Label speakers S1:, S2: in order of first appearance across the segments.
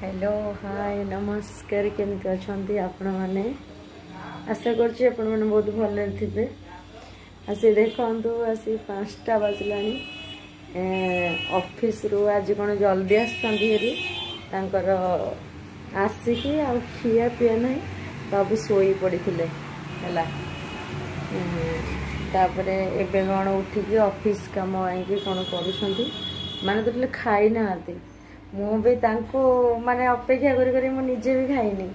S1: Hello hi नमस्कार केमती अच्छा आपण मैंने आशा कर बहुत भल थे आसी देखु आसी 5टा बाजला ऑफिस रू आज कौन जल्दी आसरी आसिकी खिया पिया ना बाबू शोई पड़ी है तापर एवं कौन उठिकी ऑफिस कम आई कौन कर माने तो खाई ना मु भी माने अपेक्षा करी निजे भी खाइनी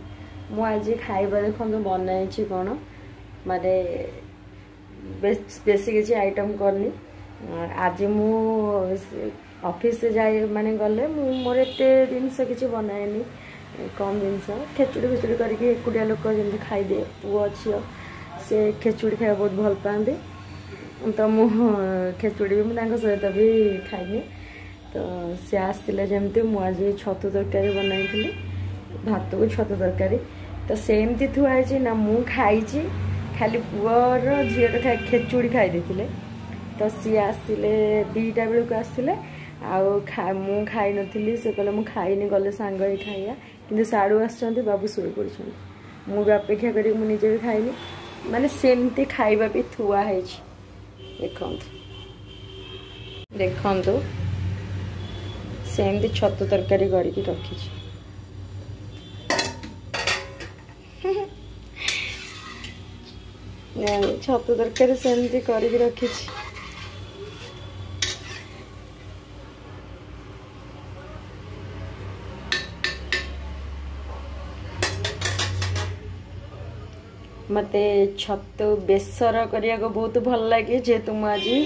S1: मु आज खाइबा देखो बनाई कौन माने बेसी किसी आइटम करनी आज मु ऑफिस जाए माने गले मोर एते जिनस किसी बनाएनी कम जिनस खेचुड़ी फेचुड़ी करके एकुटिया लोक जमी खाईदे पुओ झील से खेचुड़ी खाया बहुत भल पाती तो मु खेचुड़ी भी मुझे सहित भी खाइनी तो सी आसला जमती मुझे छतु तरकारी बनाई भात को छतु तरकारी तो सेमती थुआई ना मु खाई खाली पुअर झील खेचुड़ी खाई देते तो सी आसिले 2टा बेलू आसिले मु खाई नी से कहले मु खाईनी गले सांग ही खाइया कि साड़ू आस बाबू शोई पड़े मु भी अपेक्षा करी मुझे भी खाइनी माने सेमती खाइबा भी थुआई देखु सेमती छतु तरकारी करके रखी छतु तरकारी सेमती करके रखी मते छतु बेसर करने को बहुत भल लगे जेहेतु मुझे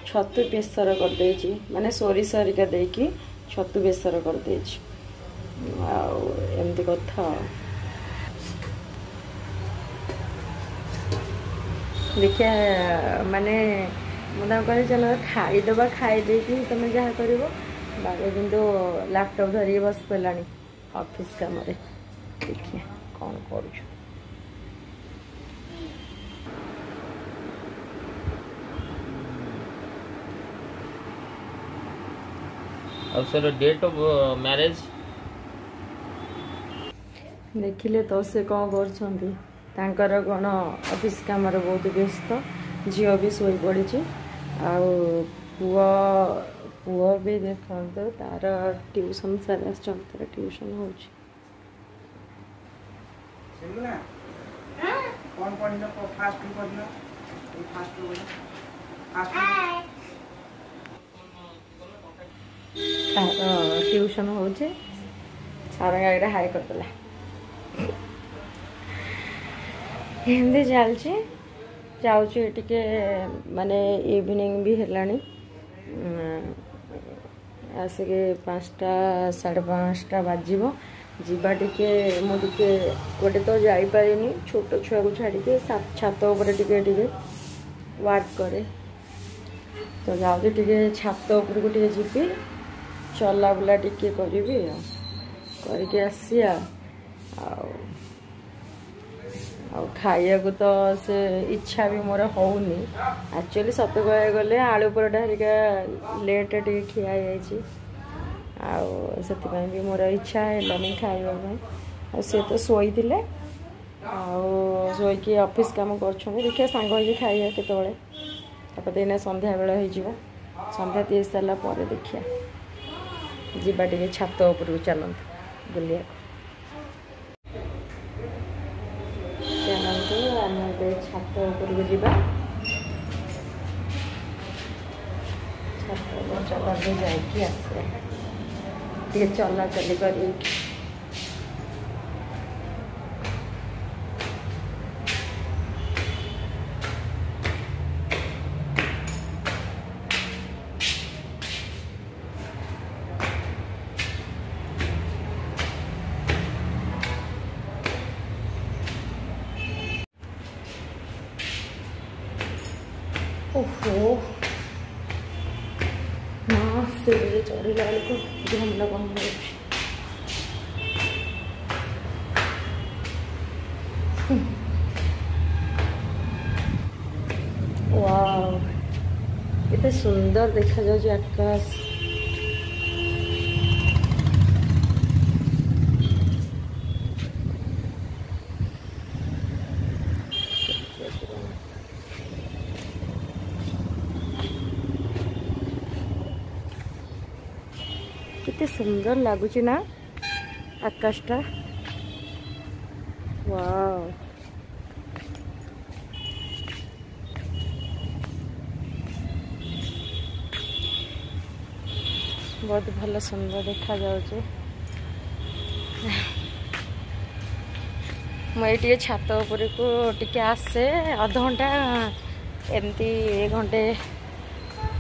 S1: छतु बेसर कर देची माने सोरिष हरिका देकी छतु बेसर कर देची एमती कथा देखिया माने मुझे कह चलो खाईदबा खाई तुम जहाँ कर बाबा किंतु लैपटॉप धरिकी बस पड़ा ऑफिस काम देखिए कौन कर
S2: और सर डेट ऑफ मैरिज
S1: देखिले तो से कौन कर कौन ऑफिस काम बहुत व्यस्त झील भी शोई पड़ी पुआ पुआ भी देखो तार ट्यूशन सारे तार ट्यूशन हो ट्यूशन हो सारा गाड़ी हाई करदेला एमती चलती जाऊे माने इवनिंग भी है आसिके 5टा 5:30 बाजिबो जीवा टिके मुझे गोटे तो जापारे छोट छुआ को छाड़ी छात टिके वर्क करे तो जाऊे टिके छात उपरको टिके जीवी चला बुला टिके करी करके आसिया खाया को तो से इच्छा भी मोर होनी एक्चुअली सत कह गले आलू परोटा हरिका लेट टे खिया जापाई भी मोर इच्छा है खाइबा सी तो शोई शोकी ऑफिस काम कर देखिए सांग हो खाइया केत संध्या बेला हो संध्या दी सारापर देखिया जीवा टे छात उपर चलते बुलिया चलते आम छात उपर जावा छात चला जाकि आसे चला चली कर ओहो ना से चढ़ला को झमला कम वाव केते सुंदर देखा जाଉଛି आकाश केते सुंदर लगुच ना आकाशटा। वाओ बहुत भल सुंदर देखा जाउचे। मुझे छात उपर को टिके आसे अध घंटा एमती घंटे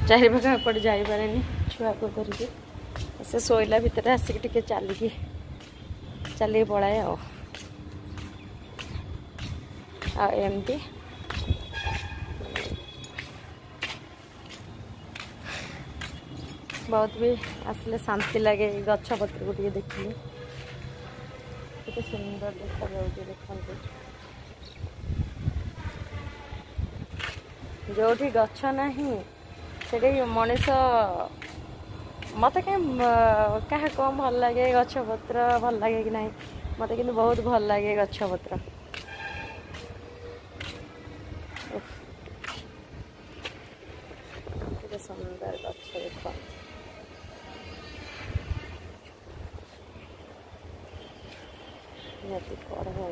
S1: 4 पाखा कड़े जापे छुआ को धरिकी से शोला भितर आसिक टिके चलिए पलाए एमती बहुत भी आसले शांति लगे गछ पत्र को देखिए केते सुंदर देखा जाउचे। देखते जोठी गछ नाही से मनीष मत क्या कम भल लगे गछ पत्र भल लगे कि नहीं मत कि बहुत भल लगे गछ पत्र। केते सुंदर गछ देखो नदी कड़ हो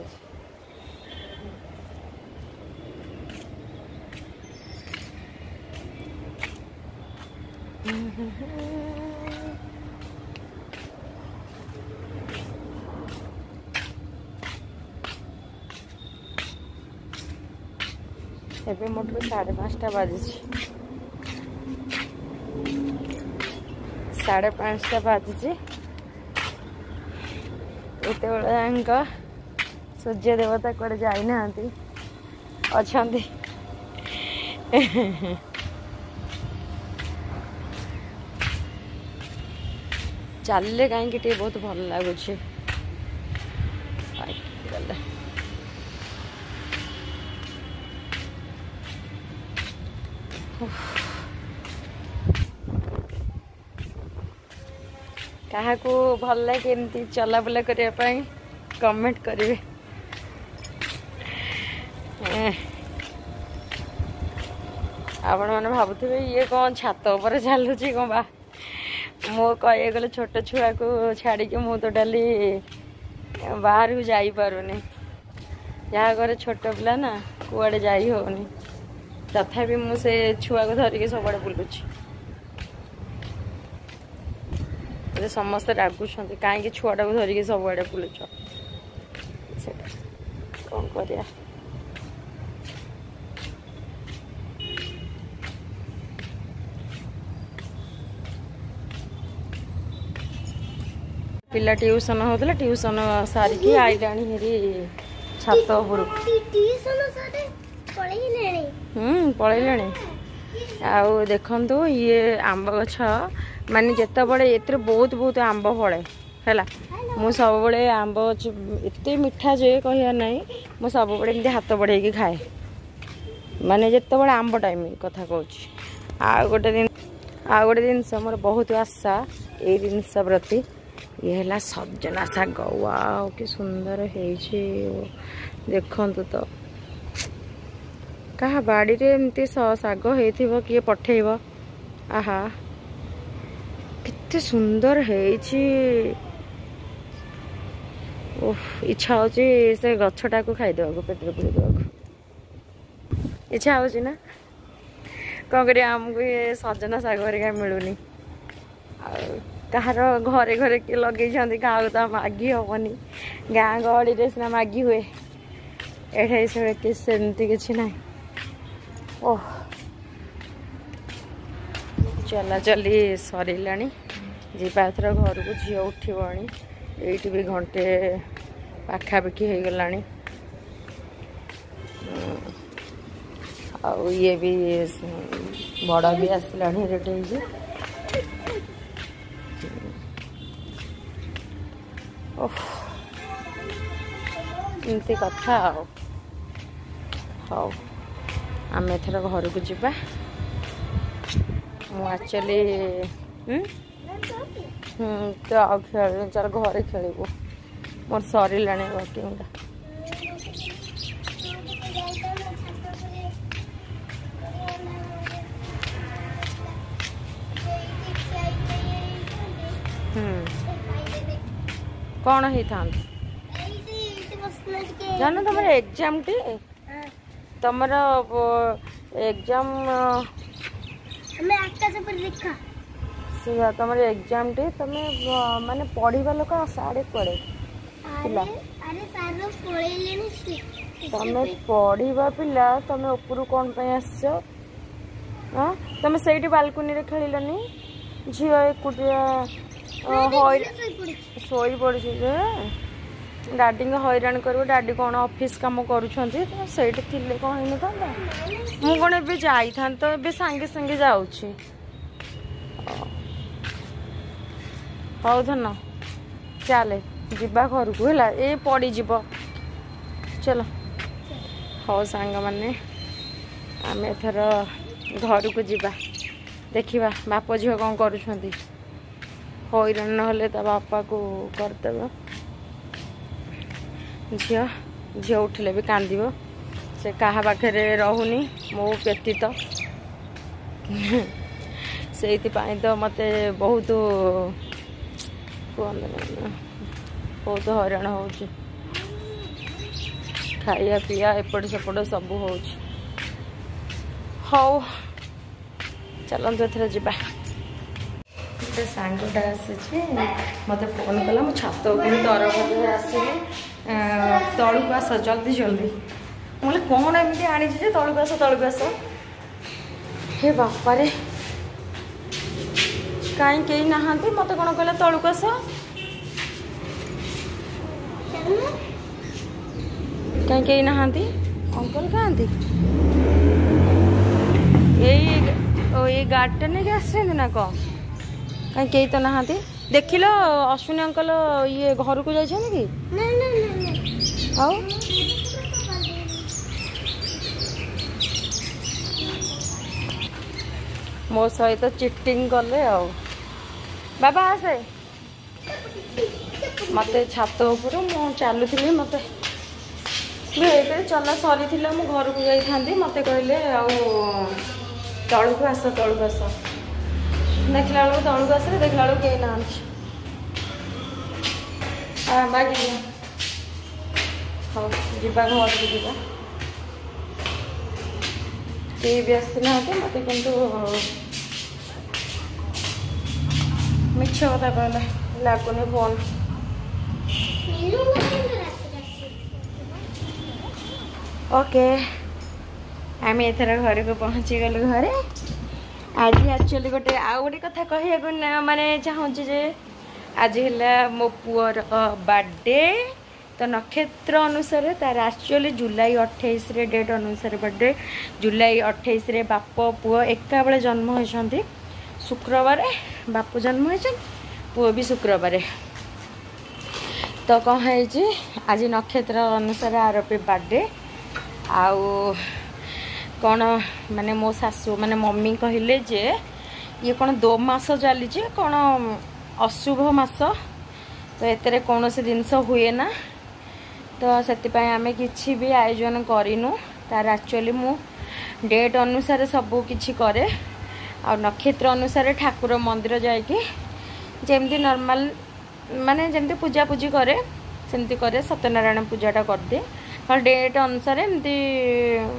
S1: एबे मोटे 5:30 बाजी 5:30 बाजी एत सूर्य देवता कड़े जाना अच्छा चलिए कहीं बहुत भल लगुच। क्या को भल लगे एमती चला बुला करने कमेंट करेंगे। आपण मैंने भावुवे ये कौन छात पर चलुची कौन बा मो कहे गले छोट छुआ को छाड़ी के मु टोटाली बाहर को जाई पारुनी जहाँ घरे छोट पिला ना कुआड़े जाई होनी तथापि मु से छुआ को धरिकी सब बुलुची समस्त रागुंट कहीं छुआटा को धरिकी सब आड़े बुलुच कौन करिया। पिला ट्यूशन होता ट्यूशन सारिकी आईलाणी हेरी छात उपर पलैलाणी आउ देखु ये आंब गछ माने जिते बड़े ये बहुत बहुत आंब फले है मु सब बड़े आंब एत मिठा जे कह ना मु सब बड़े एमती हाथ बढ़े खाए माने जिते बड़े आंब टाइम कथा कहूँ आ गोटे दिन मोर बहुत आशा ये जिनस प्रति ये है सजना शाग वाओ कि सुंदर है देखु तो क्या बाड़ी रे एमती शाग हो किए पठेब आहा कितने सुंदर है इच्छा हो से गछटा को खाईदेवा पेट पूरी देवा इच्छा हो ना कौन कर आमको ये सजना शाग मिलूनी कहार घरे घरे किए लगे क्या तो मागी हेनी गाँ गहली सीना मागी हुए एठे सेमती किसी ना ओह चला चली सरला जीवा एथर घर को झील उठवाणी ये भी घंटे पाखापाखि हो गला ये भी बड़ भी आसला रेट एमती कथा हाँ आम एथर घर को जीवा एक्चुअली तो आ खेल चल घरे खेलू मोर सरला वर्किंग कौन ही था जान तुम एग्जाम टी तुम एग्जाम तुम एग्जाम टी तुम माने पढ़ा लोक साढ़े पड़े पिला तुम पढ़ा पिला तुम ऊपर कौन आस तुम से बालकनी रे खेलनी झी एकुटिया शोई पड़ी डाडी हैरान कर डाडी कौन ऑफिस काम करुँच से कौन हो था मुझे कौन ए जाई तो ए सांगे सांगे जाऊँगी हौ धन चले जीवा घर को है ये पड़ीज चलो हौ सांग मैंने आम एथर घर को जीवा देखा बाप झील कौन करुँच हैरान ना ता बापा को करदेव झी झी उठिले भी कांद से क्या पाखे रोनी मो व्यतीत से तो मत बहुत बहुत हैरान हो खाया पिया एपट सेपट सब हो चलते एथर जा गोटे सांगटा आसी मत फोन कला मो छात तरफ आसली तलू को आस जल्दी जल्दी मुझे कौन एमती आनी तलू आस हे बापा रे कहीं कहीं नहांती मत कौन कहला तलू आस कहीं कहीं नहांती अंकल कहाँती ये गाड़ी नहीं आसे ना कौन कहीं कहीं तो नहांती देख लो अश्विनी अंकल ये घर को जाइछन कि आओ मो सहित चिटिंग कले आओ बाबा आसे मत छात उपर मु चलुली मत चला सरी मु घर को जाई मत कहले तलू को आस देखला तलू को आस देखला कहीं ना बाकी हाँ जीवा घर को जीवा केही भी आसना मत किंतु मिछ कथा कहला लगुनि फोन ओके आम एथर घर को पहुँची गलु घरे आज एक्चुअली गोटे आउ गोटे कथा कह माने चाहूँगी जे आज है मो पुअर बर्थडे तो नक्षत्र अनुसार तार एक्चुअली जुलाई 28 रे डेट अनुसार बर्थडे जुलाई 28 रे बाप पुओ एका बेले जन्म होती शुक्रवार बाप जन्म हो पुओ भी शुक्रवार तो कौन है आज नक्षत्र अनुसार आर पे बर्थडे आउ कौन माने मो सासू माने मम्मी कहले जे ये कौन 2 मास चली कौन अशुभ मास तो एतरे कौन से जिनस हुए ना तो से आम किसी भी आयोजन करूँ तार एक्चुअली मु डेट अनुसार सब किछि करे आ नक्षत्र अनुसार ठाकुर मंदिर जाइकी जेमती नॉर्मल माने जेमती पूजा पूजी करे सेमती करे सत्यनारायण पूजाटा कर दिए और डेट अनुसार एमती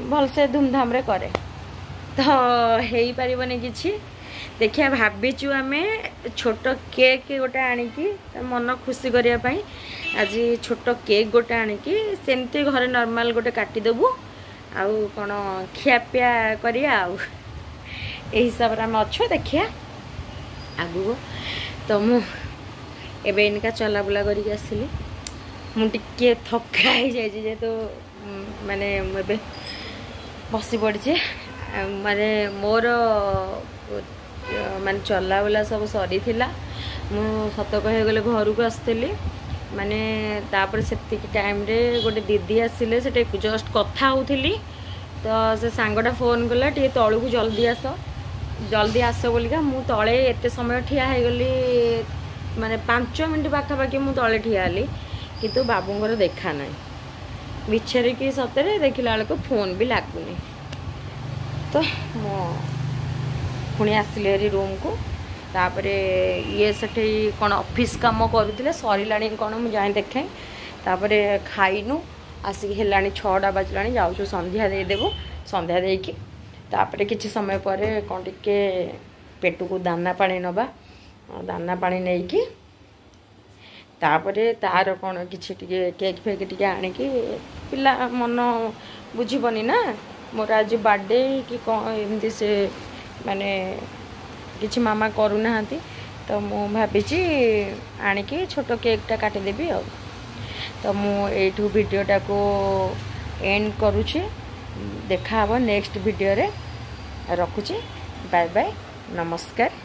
S1: भलसे धूमधाम रे करे तो हो पारिबनी किछि देखिए भाविचु आम छोट केक गोटे आणिकी मन खुशी करने आज छोट केक गोटे आणिकी सेमती घरे नॉर्मल गोटे काटिदेबू आउ कौन खियापिया करिया आउ हिसाब से आम अच्छु देखिया आगु तो मुझे इनका चला बुला करके आसली मुझे थका हो जाए जेहेतु माने मुझे बसी पड़ी माने मोर माने चला बुला सब सरी थिला मु सत कह गले घर को आसली माने तापर से टाइम रे गोटे दीदी आसिले से जस्ट कथा होउथिली तो से सांगटा फोन कला टे तळु को जल्दी आस बोलिका मु तले एते समय ठिया हो गली माने 5 मिनट पाखापाखि मु तले ठिया हली किंतु बाबूंगर देखा ना मिछरे कि सतरे देखला बेलको फोन भी लगुनि तो मो पुणी आसिले हेरी रूम को तापरे ये सेठी कौन ऑफिस काम करुले सरिला कौन मुझे जाए देखे तापरे खाइनु आसिक हेलाणी 6टा बाजला जाऊँ संध्या देदेबू संध्या देकी तापरे किसी समय पर कौन टिके पेट को दाना पानी नवा दाना पानी नहीं कि तापरे तार कौन किसी केक फेक टी आणिकी पिला मन बुझीबनी ना मोर आज बर्थडे कि कौन एमती से माने किसी मामा करूना तो मु भाभी आणिकी छोट केकटा काटिदेवी आ तो मुझू वीडियोटा को एंड करुँची देखा नेक्स्ट वीडियो रे रखुची बाय बाय नमस्कार।